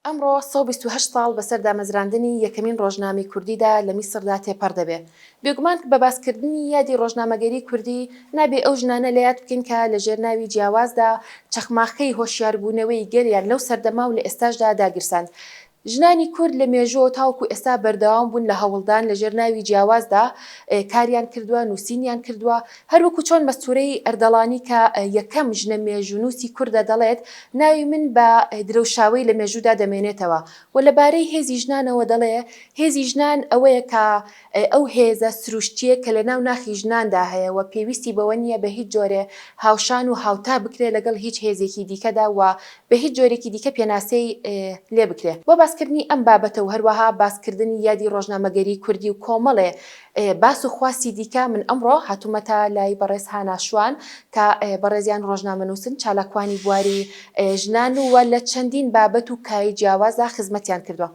ئەمڕۆ 128 ساڵ بەسەر دامەزراندنی یەکەمین ڕۆژنامەی کوردیدا لە میسردا تێپەڕ دەبێت. بێگومان بە باسکردنی یادی ڕۆژنامەگەری کوردی نابێ ئەو ژنانە لە یاد بکەین کە لە ژێرناوی جیاوازدا چەخماخەی هۆشیاربوونەوەی گەلیان لەو سەردەما و لە ئێستاشدا داگیرساند. ژنانی کورد لە مێژووە تاوکو ئێستا بەردەوام بوون لە هەوڵدان لە ژێرناوی جیاوازدا کاریان کردووە، نووسینیان کردووە، هەروەکو چۆن مەستوورەی ئەردەڵانی کە یەکەم ژنە مێژوونووسی کووردە دەڵێت ناوی من بە درەوشاوی لە مێژوودا دەمێنێتەوە و لەبارەی هێزی ژنانەوە دەڵێ هێزی ژنان ئەوەیە کە ئەو هێزە سروشتیە کە لە ناو ناخی ژناندا هەیە و پێویستی بەوە نییە بە هیچ جۆرێ هاوشان و هاوتا بکرێت لەگەڵ هیچ هێزێکی دیکەدا و بە هیچ جۆرێکی دیکە پێناسەی لێ بکرێت. بۆ باسکردنی ئەم بابەتە و هەروەها باسکردنی یادی ڕۆژنامەگەری کوردی و کۆمەڵێ باس و خواستی دیکە من ئەمڕۆ هاتوومەتە لای بەڕێز هاناشوان کە بەڕێزیان ڕۆژنامەنووسن چالاکوانی بواری ژنان وە لە چەندین بابەت و کای جیاوازە خزمەتیان کردووە.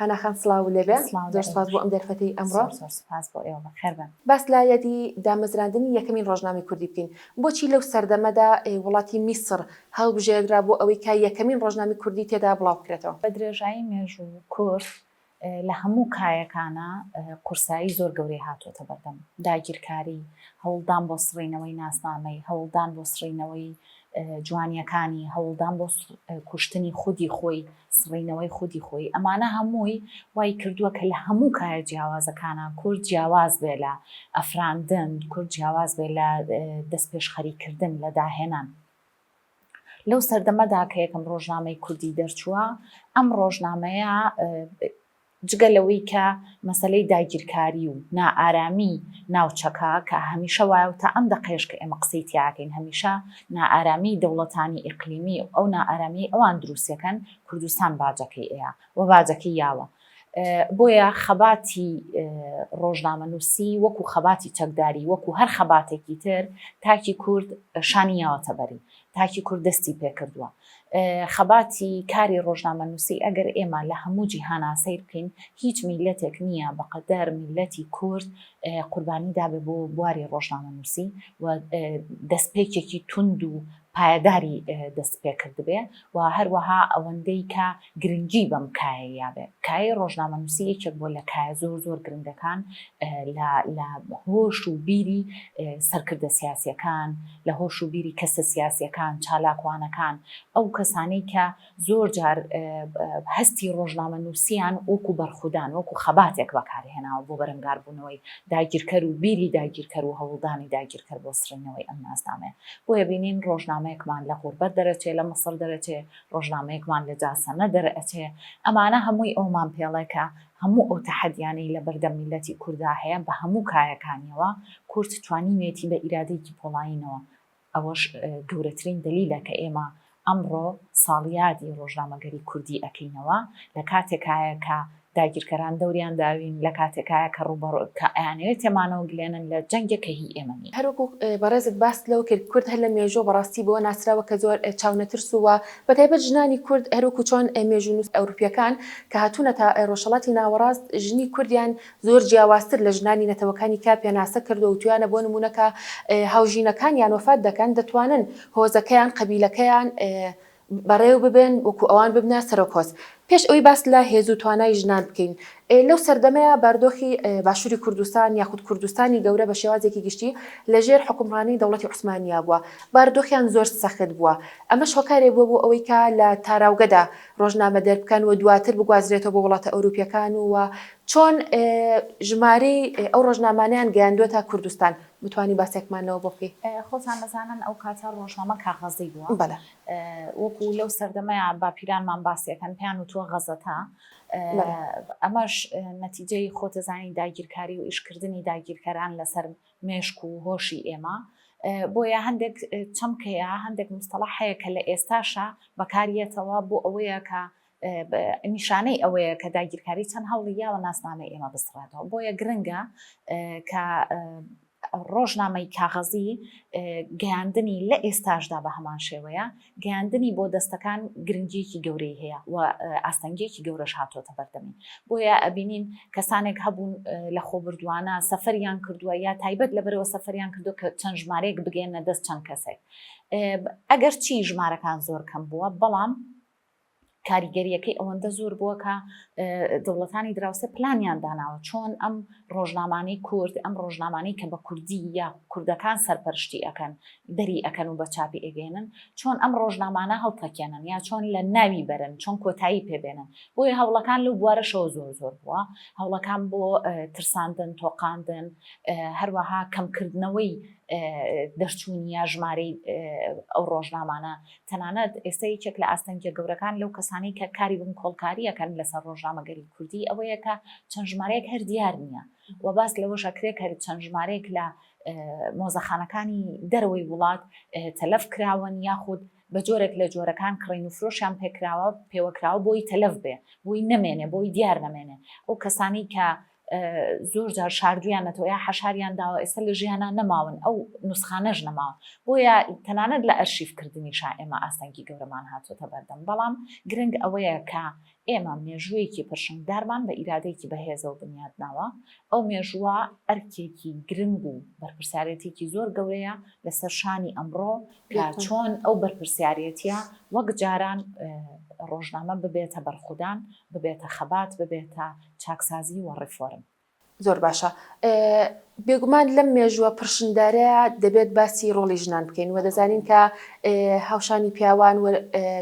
هەناخان سڵاو لێبێ، زۆر سپاس بۆ ئەم دەرفەتەی ئەمڕۆ. سپاس بۆ ئێوە، بەخێر بن. باس لە یادی دامەزراندنی یەکەمین ڕۆژنامەی کوردی بکەین. بۆچی لەو سەردەمەدا وڵاتی میسر هەڵبژێردرا بۆ ئەوەی کە یەکەمین ڕۆژنامەی کوردی تێدا بڵاو بکرێتەوە؟ بە درێژایی مێژوو کورد لە هەموو کایەکانە قورسایی زۆر گەورەی هاتوۆتە بەردەم. داگیرکاری، هەوڵدان بۆ سڕینەوەی ناسنامەی، هەوڵدان بۆ سڕینەوەی جوانیەکانی، هەوڵدان بۆ کوشتنی خودی خۆی، سڕینەوەی خودی خۆی. ئەمانە هەمووی وای کردووە کە لە هەموو کایە جیاوازەکانە کورد جیاواز بێ لە ئەفراندن، کورد جیاواز بێ لە دەست پێشخەریکردن، لە داهێنان. لەو سەردەمەدا کە یەکەم ڕۆژنامەی کوردی دەرچووە، ئەم ڕۆژنامەیە جگە لەوەی کە مەسەلەی داگیرکاری و نائارامی ناوچەکە کە هەمیشە وایە و تا ئەم دەقەیەش کە ئێمە قسەی تیاکەین، هەمیشە نائارامی دەوڵەتانی ئیقلیمی ئەو نائارامی ئەوان دروستەکەن کوردستان باجەکەی ئەیە و باجەکەی یاوە. بۆیە خەباتی ڕۆژنامەنووسی وەکو خەباتی چەکداری وەکو هەر خەباتێکی تر تاکی کورد شانیاوەتە بەری، تاکی کورد دەستی پێکردووە. خەباتی کاری ڕۆژنامەنووسی ئەگەر ئێمە لە هەموو جیهانا سەیر بکەین، هیچ میلەتێک نییە بەقەدەر میلەتی کورد قوربانی دابێ بۆ بواری ڕۆژنامەنووسی و دەستپێکێکی توند و پایداری دەست پێکرد بێ و هەروەها ئەوەندەی کە گرنگی بەم کایە یابێ. کای ڕۆژنامەنووسی یەکێک بۆ لە کایە زۆر زۆر گرنگەکان لە هۆش و بیری سەرکردە سیاسیەکان، لە هۆش و بیری کەسە سیاسیەکان، چالاکوانەکان، ئەو کەسانەی کە زۆر جار هەستی ڕۆژنامەنووسیان وەکو بەرخودان وەکو خەباتێک بەکارهێناوە بۆ بەرەنگاربوونەوەی داگیرکەر و بیری داگیرکەر و هەوڵدانی داگیرکەر بۆ سڕینەوەی ئەم ناسنامەیە. بۆیە بینین ڕۆژنامەیەکمان لە غوربەت دەرەچێ، لە مەسر دەرەچێ، ڕۆژنامەیەکمان لە جاسەنە دەرەچێ. ئەمانە هەمووی ئەومان پێڵێکە هەموو ئەو تەحەدیانەی لە بەردەم میلەتی کووردا هەیە بە هەموو کایەکانیەوە کورد توانیوێتی بە ئیرادەیەکی پۆڵاینەوە. ئەوەش گەورەترین دلیلە کە ئێمە ئەمڕۆ ساڵیادی ڕۆژنامەگەری کوردی ئەکەینەوە لە کاتێکایە کە داگیرکەران دەوریان داوین، لە کاتێکایە کە ڕوبەڕۆ کە ئەیانەوێت تێمانەوە گلێنن لە جەنگێکە هی ئێمە نیە. هەروەکو بەڕێزت باس لەوە کرد کورد هەر لە مێژۆ بەڕاستی بۆ ناسراوە کە زۆر چاونەترسووە بەتایبەت ژنانی کورد هەروەکو چۆن مێژوونووس ئەوروپیەکان کە هاتوونە تا ڕۆژهەڵاتی ناوەڕاست ژنی کوردیان زۆر جیاوازتر لە ژنانی نەتەوەکانی کا پێناسە کردو و توانە بۆ نمونەکە هاوژینەکانیان وەفات دەکەن دەتوانن هۆزەکەیان قەبیلەکەیان بەڕێو ببن وەکو ئەوان ببنە سەرۆکۆز. پێش ئەوی باس لە هێز و توانای ژنان بکەین، لەو سەردەمەیە باردۆخی باشووری کوردستان یاخود کوردستانی گەورە بە شێوازێکی گشتی لەژێر حکومڕانی دەوڵەتی عوسمانیا بووە، باردۆخیان زۆر سەخت بووە. ئەمەش هۆکارێک بووە بۆ ئەوەی کە لە تاراوگەدا ڕۆژنامە دەربکەن و دواتر بگوازرێتەوە بۆ وڵاتە ئەوروپیەکان و چۆن ژمارەی ئەو ڕۆژنامانیان گەیاندووەتە کوردستان. بتوانی باسێکمانەوە بۆ بکەی؟ خۆتان دەزانن ئەو کاتە ڕۆژنامە کاغەزی بووە. بەڵێ. وەکو لەو سەردەمەیە باپیرانمان باسیەکەن پێیان وتووە غەزەتە. ئەمەش نەتیجەی خۆتەزانی داگیرکاری و ئیشکردنی داگیرکەران لەسەر مێشک و هۆشی ئێمە. بۆیە هەندێک چەمکەیە، هەندێک مستەڵەح هەیە کە لە ئێستاشە بەکارێتەوە بۆ ئەوەیە کە نیشانەی ئەوەیە کە داگیرکاری چەند هەوڵی یاوە ناسنامەی ئێمە بستڕێتەوە. بۆیە گرنگە کە ڕۆژنامەی کاغەزی گەیاندنی لە ئێستاشدا بە هەمان شێوەیە گەیاندنی بۆ دەستەکان گرنگیەکی گەورەی هەیە و ئاستەنگێکی گەورەش هاتۆتە بەردەمی. بۆیە ئەبینین کەسانێک هەبوون لە خۆبردووانە سەفەریان کردووە یا تایبەت لەبەرەوە سەفەریان کردو کە چەند ژمارەیەک بگەێنە دەست چەند کەسێک. ئەگەر چی ژمارەکان زۆر کەم بووە، بەڵام کاریگەریەکەی ئەوەندە زۆر بووە کە دەوڵەتانی دراوسە پلانیان داناوە چۆن ئەم ڕۆژنامانەی کورد ئەم ڕۆژنامانەی کە بە کوردی یا کوردەکان سەرپەرشتی ئەەکەن دەری ئەەکەن و بە چاپی ئەگەێنن چۆن ئەم ڕۆژنامانە هەڵتەکێنن یا چۆن لە ناوی بەرن چۆن کۆتایی پێبێنن بۆیە هەوڵەکان لەو بوارەشەوە زۆر بووە هەوڵەکان بۆ ترساندن تۆقااندن هەروەها کەمکردنەوەی دەرچوونی یا ژمارەی ئەو ڕۆژنامانە تەنانەت ئێستا یەکێک لە ئاستەنگە گەورەکان لەو کەسانی کە کاری بم کۆڵکاریەکەن لەسەر ڕۆژنامەگەری کوردی ئەوەیە کە چەند ژمارەیەک هەر دیار نییە و باس لەوەش ئەکرێت هەر چەند ژمارەیەک لە مۆزەخانەکانی دەرەوەی وڵات تەلەف کراون یاخود بە جۆرێک لە جۆرەکان کڕین و فرۆشیان پێکراوە پێوەکراوە بۆی تەلەف بێ بۆی نەمێنێ بۆی دیار نەمێنێ ئەو کەسانی کە زۆر جار شاردویانەتەوە یا حەشاریان داوە ئێستا لە ژیانە نەماون ئەو نوسخانەش نەماوە بۆیە تەنانەت لە ئەرشیفکردنی ئێمە ئاستەنگی گەورەمان هاتوۆتە بەردەم بەڵام گرنگ ئەوەیە کە ئێمە مێژوویەکی پرشنگدارمان بە ئیرادەیەکی بەهێزەوە بنیادناوە ئەو مێژووە ئەرکێکی گرنگ و بەرپرسیارەتێکی زۆر گەورەیە لەسەر شانی ئەمڕۆ کە چۆن ئەو بەرپرسیارەتیە وەک جاران ڕۆژنامە ببێتە بەرخودان ببێتە خەبات ببێتە چاکسازی و ڕیفۆرم زۆر باشە بێگومان لەم مێژووە پرشندارەیە دەبێت باسی ڕۆڵی ژنان بکەین و دەزانین کە هاوشانی پیاوان و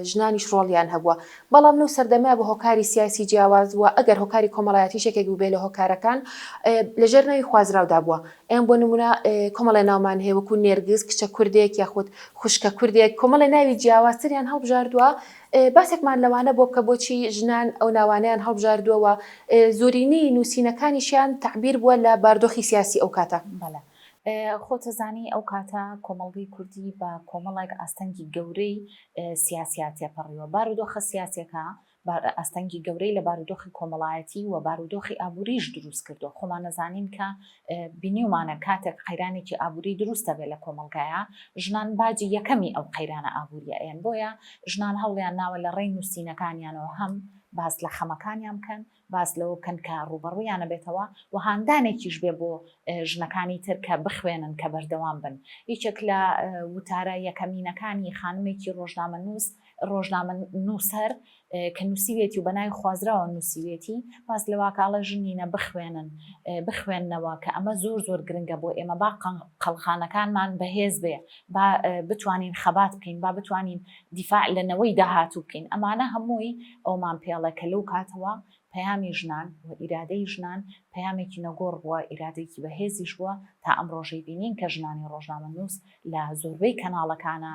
ژنانیش ڕۆڵیان هەبووە بەڵام لەو سەردەمە بە هۆکاری سیاسی جیاواز وە ئەگەر هۆکاری کۆمەڵایەتی شێکێک بێ لە هۆکارەکان لەژێر ناوی خوازراودا بووە ئەم بۆ نمونە کۆمەڵی ناومان هەیە وەکو نێرگز کچە کوردێک یاخود خوشکە کوردێک کۆمەڵی ناوی جیاوازتریان هەڵبژاردووە باسێکمان لەوانە بۆ بکە بۆچی ژنان ئەو ناوانیان هەڵبژاردووەوە زۆرینەی نووسینەکانیشیان تعبیر بووە لە باردۆخی سیاسی ئەو کاتە بەڵێ خۆتەزانی ئەو کاتە کۆمەڵگەی کوردی بە کۆمەڵێک ئاستەنگی گەورەی سیاسیات تێپەڕیوە بارودۆخە سیاسەکە ئاستەنگی گەورەی لە بارودۆخی کۆمەڵایەتی و بارودۆخی ئابووریش دروست کردو خۆمان نەزانین کە بینیومانە کاتێک قەیرانێکی ئابووری دروستە بێت لە کۆمەلگایە ژنان باجی یەکەمی ئەو قەیرانە ئابووریە ئێن بۆیە ژنان هەوڵیان ناوە لە ڕێی نووسینەکانیانەوە هەم باس لە خەمەکانیان بکەن باس لەوە بکەن کە ڕوبەڕوویانە بێتەوە و هاندانێکیش بێ بۆ ژنەکانی تر کە بخوێنن کە بەردەوام بن هیچێک لە وتارە یەکەمینەکانی خانمێکی ڕۆژنامە نووسەر کە نووسیوێتی و بەناوی خوازراوە نووسیوێتی باس لە واکاڵە ژنینە بخوێننەوە کە ئەمە زۆر گرنگە بۆ ئێمە با قەڵخانەکانمان بەهێز بێ با بتوانین خەبات بکەین با بتوانین دیفاع لەنەوەی داهاتوو بکەین ئەمانە هەمووی ئەومان پێڵە کە لەو کاتەوە پەیامی ژنان و ئیرادەی ژنان پەیامێکی نەگۆڕ بووە ئیرادێکی بەهێزیش بووە تا ئەم ڕۆژەی بینین کە ژنانی ڕۆژنامە نووس لە زۆربەی کەناڵەکانە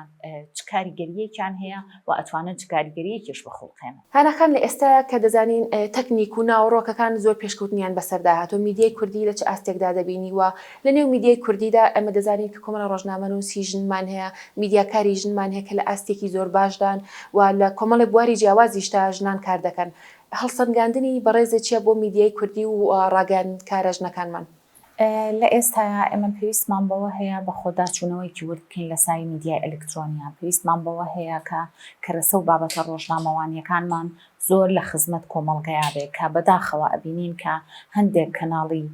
چ کاریگەریەکیان هەیە و ئەتوانن چ کاریگەریەکیش بەخۆڵخێنن هەناکان لە ئێستا کە دەزانین تەکنیک و ناوەڕۆکەکان زۆر پێشکەوتنیان بەسەردا هاتۆ میدیای کوردی لە چ ئاستێکدا دەبینی وە لە نێو میدیای کوردیدا ئەمە دەزانین کە کۆمەڵە ڕۆژنامە نووسی ژنمان هەیە میدیاکاری ژنمان هەیە کە لە ئاستێکی زۆر باشدان و لە کۆمەڵی بواری جیاوازیشتا ژنان کار دەکەن هەڵسەنگاندنی بەڕێزە چیە بۆ میدیای کوردی و ڕاگەاندکارە ژنەکانمان لە ئێستایا ئێمە پێویستمان بەوە هەیە بە خۆداچوونەوەیکی وردکەین لە سای میدیای ئەلکترۆنیان پێویستمان بەوە هەیە کە کەرەسە و بابەتە ڕۆژنامەوانیەکانمان زۆر لە خزمەت کۆمەڵگەیا بێ کە بەداخەوە ئەبینین کە هەندێک کەناڵی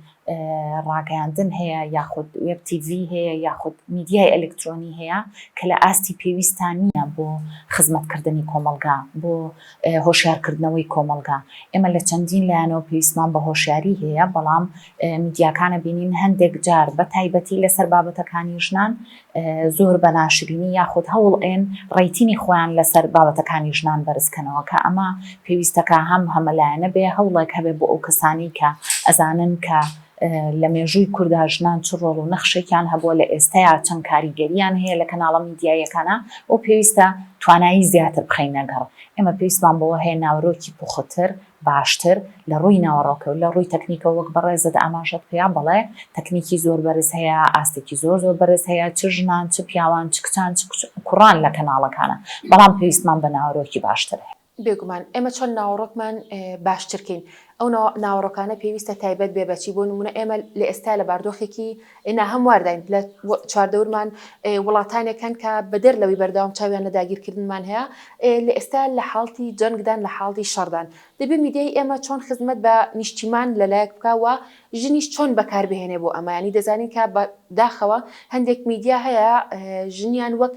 ڕاگەاندن هەیە یاخود وێب تیڤی هەیە یاخود میدیای ئەلکترۆنی هەیە کە لە ئاستی پێویستان نییە بۆ خزمەتکردنی کۆمەلگا بۆ هۆشیارکردنەوەی کۆمەلگا ئێمە لە چەندین لایەنەوە پێویستمان بە هۆشیاری هەیە بەڵام میدیاکانە بینین هەندێک جار بە تایبەتی لەسەر بابەتەکانی ژنان زۆر بە ناشرینی یاخود هەوڵێن ڕێیتینی خۆیان لەسەر بابەتەکانی ژنان بەرزکەنەوە کە ئەمە پێویستەکە هەملایەنە بێ هەوڵێک هەبێ بۆ ئەو کەسانی کە ئەزانن کە لە مێژووی کووردا ژنان چ ڕۆڵ و نەخشێکیان هەبووە لە ئێستایا چەند کاریگەریان هەیە لە کەناڵە میدیایەکانە ئەو پێویستە توانایی زیاتر بخەین نەگەڕ ئێمە پێویستمان بەوە هەیە ناوڕۆکی پوختر باشتر لە ڕووی ناوەڕۆکە و لە ڕووی تەکنیکە وەک بەڕێزت ئاماژەت پێیان بەڵێ تەکنیکی زۆر بەرز هەیە ئاستێکی زۆر بەرز هەیە چ ژنان چ پیاوان چ کچان چ کوڕان لە کەناڵەکانە بەڵام پێویستمان بە ناوەڕۆکی باشتر هەیە بێگومان ئێمە چۆن ناوەڕۆکمان باشترکەین ئەو ناوەڕۆکانە پێویستە تایبەت بێ بەچی بۆ نمونە ئێمە لە ئێستا لە باردۆخێکی هەموارداین لە چواردەورمان وڵاتانێکن کە بەدەر لەوەی بەردەوام چاویان لە داگیرکردنمان هەیە لە ئێستا لە حاڵی جەنگدان لە حاڵی شەڕدان دەبێ میدیای ئێمە چۆن خزمەت بە نیشتیمان لەلایەک بکوە ژنیش چۆن بەکاربهێنێ بۆ ئەمانی دەزانین کە داخەوە هەندێک میدیا هەیە ژنیان وەک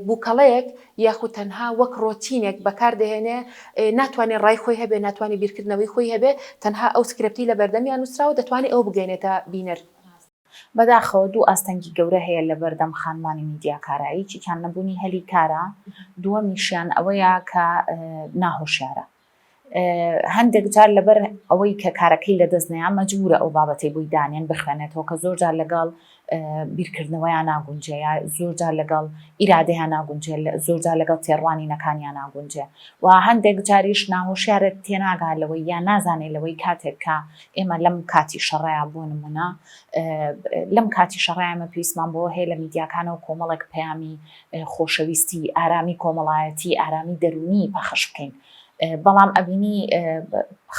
بووکەڵەیەک یاخود تەنها وەک ڕۆتینێک بەکاردەهێنێ ناتوانێت ڕای خۆی هەبێ ناتوانێت بیرکردنەوەی خۆی هەبێ تەنها ئەو سکرپتی لە بەردەمیان نووسراوە دەتوانێت ئەو بگەێنێتە بینەر. بەداخەوە دوو ئاستەنگی گەورە هەیە لە بەردەم خانمانی میدیاکارایی چیان نەبوونی هەلی کارە دووەمیشیان ئەوەیە کە ناهۆشیارە هەندێک جار لەبەر ئەوەی کە کارەکەی لە دەستنیان مەجبورە ئەو بابەتی بووی دانیان بخوێنێتەوە کە زۆر جار لەگەڵ بیرکردنەوەیان ناگونجێ یا زۆر جار لەگەڵ ئیرادەیان ناگونجێ زۆر جار لەگەڵ تێڕوانی نەکانیان ناگونجێ و هەندێک جاریش ناهۆشیارە تێناگات لەوەی یا نازانێت لەوەی کاتێک کە ئێمە لەم کاتی شەڕەیە بۆ نمونە لەم کاتی شەڕایمە پێویستمان بۆ هەیە لە میدیاکانەوە کۆمەڵێک پەیامی خۆشەویستی ئارامی کۆمەڵایەتی ئارامی دەرونی پەخش بکەین بەڵام ئەبینی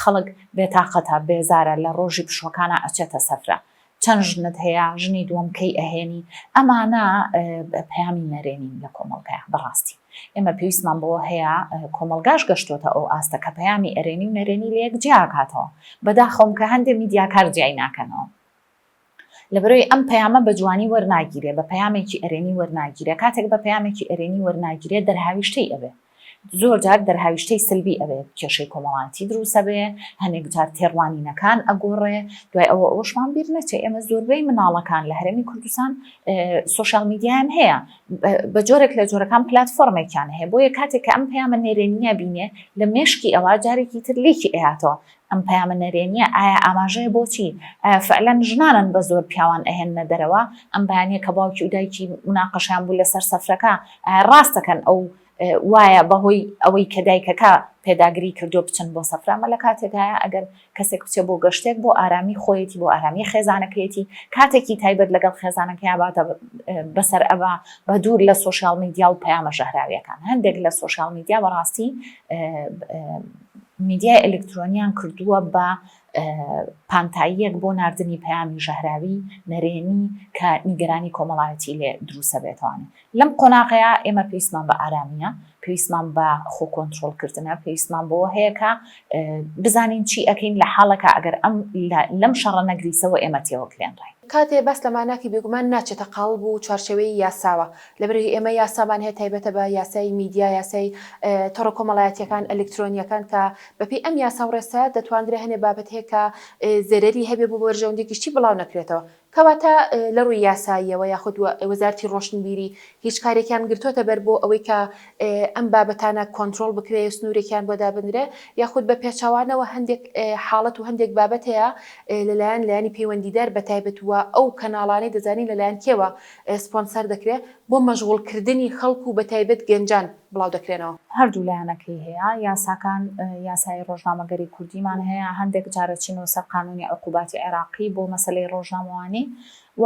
خەڵک بێتاقەتە بێزارە لە ڕۆژی پشوەکانە ئەچێتە سەفرە چەند ژنت هەیە ژنی دووەم کەی ئەهێنی ئەمانە پەیامی نەرێنین لە کۆمەڵگایە بەڕاستی ئێمە پێویستمان بۆ هەیە کۆمەلگاش گەشتۆتە ئەو ئاستە کە پەیامی ئەرێنی و نەرێنی لە یەک جیاکاتەوە بەداخەوم کە هەندێک میدیاکار جیای ناکەنەوە لەبەرەوەی ئەم پەیامە بە جوانی وەرناگیرێ بە پەیامێکی ئەرێنی وەرناگیرێ کاتێک بە پەیامێکی ئەرێنی وەرناگیرێت دەرهاویشتەی ئەبێ زۆر جار دەرهاویشتەی سلبی ئەوێت کێشەی کۆمەڵایەتی دروستە بێ هەندێک جار تێڕوانینەکان ئەگۆڕێ دوای ئەوە ئەوشمان بیر نەچێ ئێمە زۆربەی مناڵەکان لە هەرێمی کوردستان سوشال میدیایان هەیە بە جۆرێک لە جۆرەکان پلاتفۆرمێکیان هەیە بۆیە کاتێک کە ئەم پەیامە نێرێنیە بینێ لە مێشکی ئەوە جارێکی تر لێکی ئەهاتەوە ئەم پەیامە نەرێنیە ئایا ئاماژەیە بۆچی فعلەن ژنانن بە زۆر پیاوان ئەهێنە دەرەوە ئەم بەیانەیە کە باوکی و دایکی مناقەشیان بوو لەسەر سەفرەکە ڕاستەکەن ئەو وایە بەهۆی ئەوەی کە دایکەکە پێداگری کردو بچن بۆ سەفرامە لە کاتێکایە ئەگەر کەسێک بچێ بۆ گەشتێک بۆ ئارامی خۆیەتی بۆ ئارامی خێزانەکەیەتی کاتێکی تایبەت لەگەڵ خێزانەکەی باتە بەسەر ئەوە بە دوور لە سوشال میدیا و پەیامە ژەهراویەکان هەندێک لە سوشال میدیا بەڕاستی میدیای ئەلکترۆنیان کردووە بە پانتاییەک بۆ ناردنی پەیامی ژەهراوی نەرێنی کە نیگەرانی کۆمەڵایەتی لێ دروستە بێتوانێت لەم قۆناغەیە ئێمە پێویستمان بە ئارامیە پێویستمان بە خۆ کۆنتڕۆڵکردنە پێویستمان بۆ هەیە کە بزانین چی ئەەکەین لە حاڵەکە ئەگەر ئەم لەم شەڕە نەگریسەوە ئێمە تێوەکلێنڕین کاتێ بەس لەماناکی بێگومان ناچێتە قاڵب و چوارچێوەی یاساوە لەبەرەوەی ئێمە یاسامان هەیە تایبەتە بە یاسای میدیا یاسای تۆڕە کۆمەڵایەتیەکان ئەلکترۆنیەکان کە بەپێی ئەم یاسا و ڕێسا دەتوانرێت هەنێ بابەت هەیە کە زەرەری هەبێ بۆ وەرژەوندێکیشتی بڵاو نەکرێتەوە کەواتە لە ڕووی یاساییەوە یاخود وەزارەتی ڕۆشنبیری هیچ کارێکیان گرتوۆتە بەر بۆ ئەوەی کە ئەم بابەتانە کۆنتڕۆڵ بکرێت سنوورێکیان بۆ دابنرێ یاخود بە پێچەوانەوە هەندێک حاڵەت و هەندێک بابەت هەیە لەلایەن لایانی پەیوەندیدار بە تایبەت وە ئەو کەناڵانەی دەزانین لەلایەن کێوە سپۆنسەر دەکرێت بۆ مەشغوڵکردنی خەڵکو و بە تایبەت گەنجان بڵاو دەکرێنەوە هەردوو لایەنەکەی هەیە یاساکان یاسای ڕۆژنامەگەری کوردیمان هەیە هەندێک جارە چینەوە سەر قانونی عقوباتی عێراقی بۆ مەسەلەی ڕۆژنامەوانی و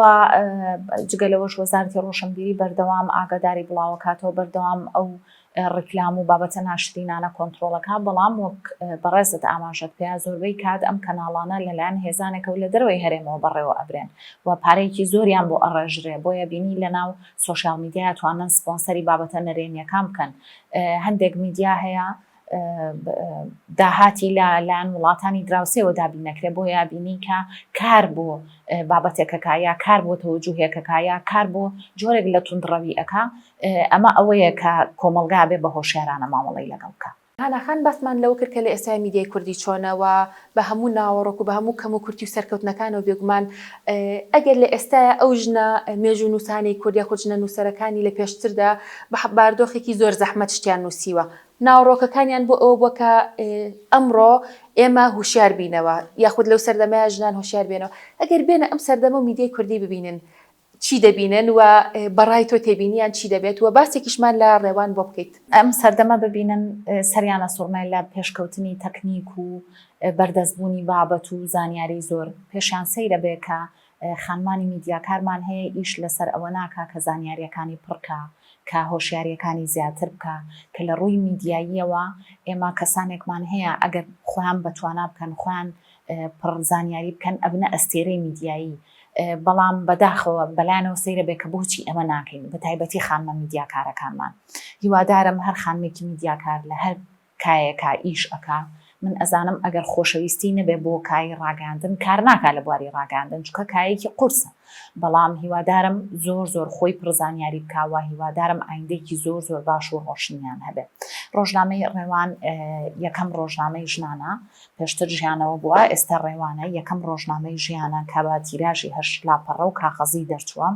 جگەلەوەش وەزارەتی ڕۆشنبیری بەردەوام ئاگاداری بڵاوەکاتەوە بەردەوام ئەو ڕیکلام و بابەتە ناشرینانە کۆنتڕۆڵەکە بەڵام وەک بەڕێزت ئاماژەت پێیا زۆربەی کات ئەم کەناڵانە لەلایەن هێزانێکە و لە دەرەوەی هەرێمەوە بەڕێوە ئەبرێن و پارەیەکی زۆریان بۆ ئەڕێژرێ بۆیە بینی لەناو سوشال میدیا توانن سپۆنسەری بابەتە نەرێنیەکان بکەن هەندێک میدیا هەیە داهاتی لەلایەن وڵاتانی دراوسێەوە دابین نەکرێت بۆ یابینی کە کار بۆ بابەتێکەکە یا کار بۆ تەوەجوهێکەکە یا کار بۆ جۆرێک لە توندڕەوی ئەکا ئەمە ئەوەیە کە کۆمەلگا بێ بە هۆشیارانە مامەڵەی لەگەڵ بکە هەناخان باسمان لەو کرد کە لە ئێستا میدیای کوردی چۆنەوە بە هەموو ناوەڕۆک و بە هەموو کەم و کورتی و سەرکەوتنەکانەوە بێگومان ئەگەر لە ئێستاە ئەو ژنە مێژوو نووسانی کوردیا خۆجنە نووسەرەکانی لە پێشتردا بە باردۆخێکی زۆر زەحمەت شتیان نووسیوە ناوڕۆکەکانیان بۆ ئەوە بووکە ئەمڕۆ ئێمە هوشیار بینەوە یاخود لەو سەردەمای ژنان هوشیار بێنەوە ئەگەر بێنە ئەم سەردەمە و میدیای کوردی ببینن چی دەبینن و بەڕای تۆ تێبینیان چی دەبێت و باسێکیشمان لە ڕێوان بۆ بکەیت ئەم سەردەمە ببینن سەریانە سوڕمای لە پێشکەوتنی تەکنیک و بەردەستبوونی بابەت و زانیاری زۆر پێشیان سەیرە بێ کە خانمانی میدیاکارمان هەیە ئیش لەسەر ئەوە ناکا کە زانیاریەکانی پڕکە کە هۆشیاریەکانی زیاتر بکە کە لە ڕووی میدیاییەوە ئێمە کەسانێکمان هەیە ئەگەر خۆیان بەتوانە بکەن خۆیان پڕزانیاری بکەن ئەبنە ئەستێرەی میدیایی بەڵام بەداخەوە بەلایەنەوە سەیرە بێ کە بۆچی ئەمە ناکەین بە تایبەتی خانمە میدیاکارەکانمان هیوادارم هەر خانمێکی میدیاکار لە هەر کایەکە ئیش ئەکا من ئەزانم ئەگەر خۆشەویستی نەبێ بۆ کای ڕاگەاندن کار ناکا لە بواری ڕاگەاندن چونکە کایەکی قورسە بەڵام هیوادارم زۆر خۆی پڕزانیاری بکاوە هیوادارم ئایندێکی زۆر باش و ڕۆشنیان هەبێت ڕۆژنامەی ڕێوان یەکەم ڕۆژنامەی ژنانە پێشتر ژیانەوە بووە ئێستا ڕێوانە یەکەم ڕۆژنامەی ژیانە کە بە تیراژی 8 لاپەڕە و کاغەزی دەرچووە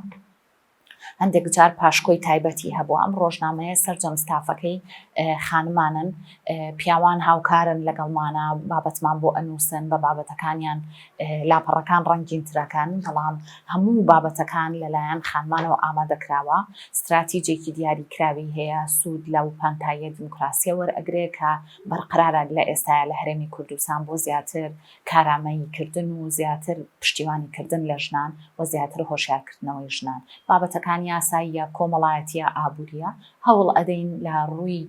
هەندێک جار پاشکۆی تایبەتی هەبووە ئەم ڕۆژنامەیە سەرجەم ستافەکەی خانمانن پیاوان هاوکارن لەگەڵمانە بابەتمان بۆ ئەنووسن بە بابەتەکانیان لاپەڕەکان ڕەنگینترەکان بەڵام هەموو بابەتەکان لەلایەن خانمانەوە ئامادەکراوە استراتیجێکی دیاریکراوی هەیە سوود لەو پانتایە دیموکراسیە وەرئەگرێ کە بەرقرارە لە ئێستاە لە هەرێمی کوردستان بۆ زیاتر کارامەییکردن و زیاتر پشتیوانیکردن لە ژنان و زیاتر هۆشیارکردنەوەی ژنان بابەتەکانی یاساییە کۆمەڵایەتیە ئابوووریە هەوڵ ئەدەین لە ڕووی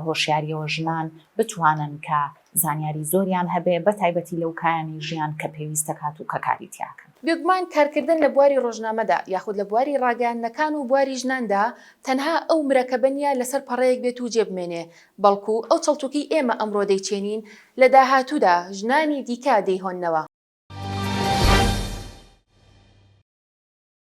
هۆشیاریەوە ژنان بتوانن کە زانیاری زۆریان هەبێ بە تایبەتی لەو کایانی ژیان کە پێویستە کات و کە کاری تیاکەن بێگومان کارکردن لە بواری ڕۆژنامەدا یاخود لە بواری ڕاگەاندنەکان و بواری ژناندا تەنها ئەو مرەکەبەنیە لەسەر پەڕەیەک بێت و جێبمێنێ بەڵکو ئەو چەڵتوکی ئێمە ئەمڕۆ دەیچێنین لە داهاتوودا ژنانی دیکە دەیهۆننەوە